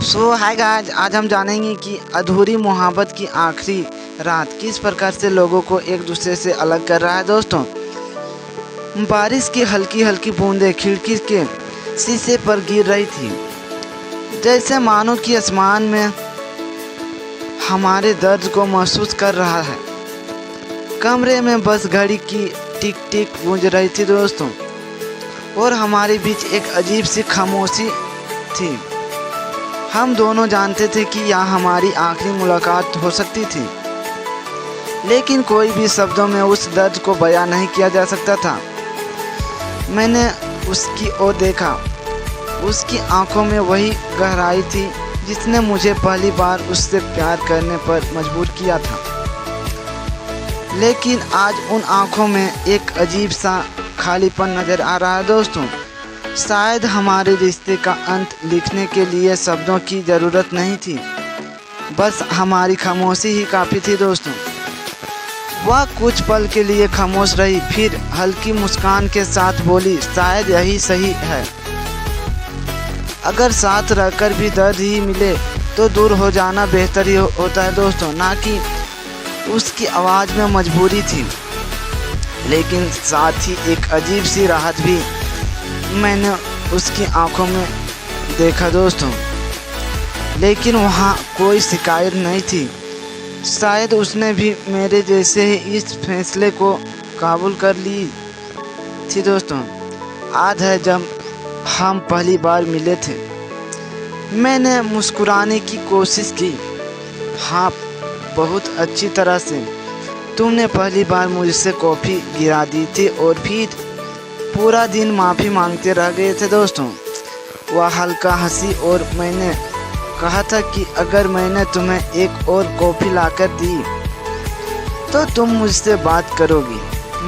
सो hi guys, आज हम जानेंगे कि अधूरी मोहब्बत की आखिरी रात किस प्रकार से लोगों को एक दूसरे से अलग कर रहा है। दोस्तों, बारिश की हल्की हल्की बूंदें खिड़की के शीशे पर गिर रही थी, जैसे मानो कि आसमान में हमारे दर्द को महसूस कर रहा है। कमरे में बस घड़ी की टिक टिक गूंज रही थी दोस्तों, और हमारे बीच एक अजीब सी खामोशी थी। हम दोनों जानते थे कि यह हमारी आखिरी मुलाकात हो सकती थी, लेकिन कोई भी शब्दों में उस दर्द को बयां नहीं किया जा सकता था। मैंने उसकी ओर देखा। उसकी आंखों में वही गहराई थी जिसने मुझे पहली बार उससे प्यार करने पर मजबूर किया था। लेकिन आज उन आंखों में एक अजीब सा खालीपन नज़र आ रहा है दोस्तों। शायद हमारे रिश्ते का अंत लिखने के लिए शब्दों की ज़रूरत नहीं थी, बस हमारी खामोशी ही काफ़ी थी दोस्तों। वह कुछ पल के लिए खामोश रही, फिर हल्की मुस्कान के साथ बोली, शायद यही सही है। अगर साथ रहकर भी दर्द ही मिले तो दूर हो जाना बेहतर ही होता है दोस्तों, ना कि उसकी आवाज़ में मजबूरी थी, लेकिन साथ ही एक अजीब सी राहत भी मैंने उसकी आंखों में देखा दोस्तों। लेकिन वहाँ कोई शिकायत नहीं थी। शायद उसने भी मेरे जैसे ही इस फैसले को काबूल कर ली थी दोस्तों। आज है जब हम पहली बार मिले थे। मैंने मुस्कुराने की कोशिश की। हाँ, बहुत अच्छी तरह से। तुमने पहली बार मुझसे कॉफ़ी गिरा दी थी और फिर पूरा दिन माफ़ी मांगते रह गए थे दोस्तों। वह हल्का हंसी और मैंने कहा था कि अगर मैंने तुम्हें एक और कॉफ़ी लाकर दी तो तुम मुझसे बात करोगी।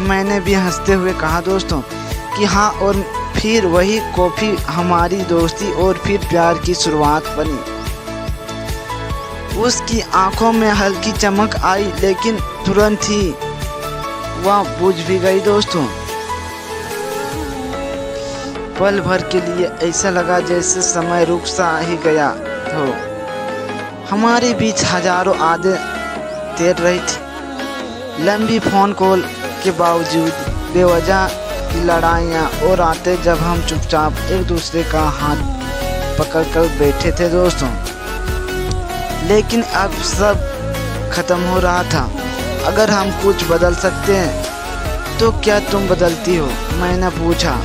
मैंने भी हंसते हुए कहा दोस्तों कि हाँ, और फिर वही कॉफ़ी हमारी दोस्ती और फिर प्यार की शुरुआत बनी। उसकी आंखों में हल्की चमक आई, लेकिन तुरंत ही वह बुझ भी गई दोस्तों। पल भर के लिए ऐसा लगा जैसे समय रुक सा ही गया हो। हमारे बीच हजारों यादें तैर रही थी। लंबी फ़ोन कॉल के बावजूद, बेवजह की लड़ाइयाँ और रातें जब हम चुपचाप एक दूसरे का हाथ पकड़कर बैठे थे दोस्तों। लेकिन अब सब ख़त्म हो रहा था। अगर हम कुछ बदल सकते हैं तो क्या तुम बदलती हो? मैंने पूछा।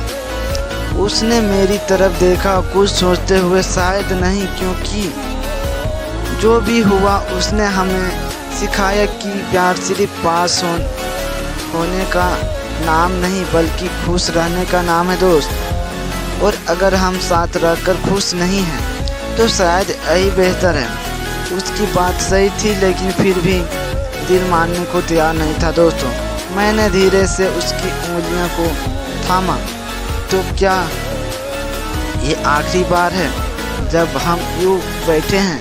उसने मेरी तरफ देखा, कुछ सोचते हुए, शायद नहीं, क्योंकि जो भी हुआ उसने हमें सिखाया कि प्यार सिर्फ पास होने का नाम नहीं, बल्कि खुश रहने का नाम है दोस्त। और अगर हम साथ रहकर खुश नहीं हैं तो शायद यही बेहतर है। उसकी बात सही थी, लेकिन फिर भी दिल मानने को तैयार नहीं था दोस्तों। मैंने धीरे से उसकी उंगलियों को थामा। तो क्या ये आखिरी बार है जब हम यूँ बैठे हैं?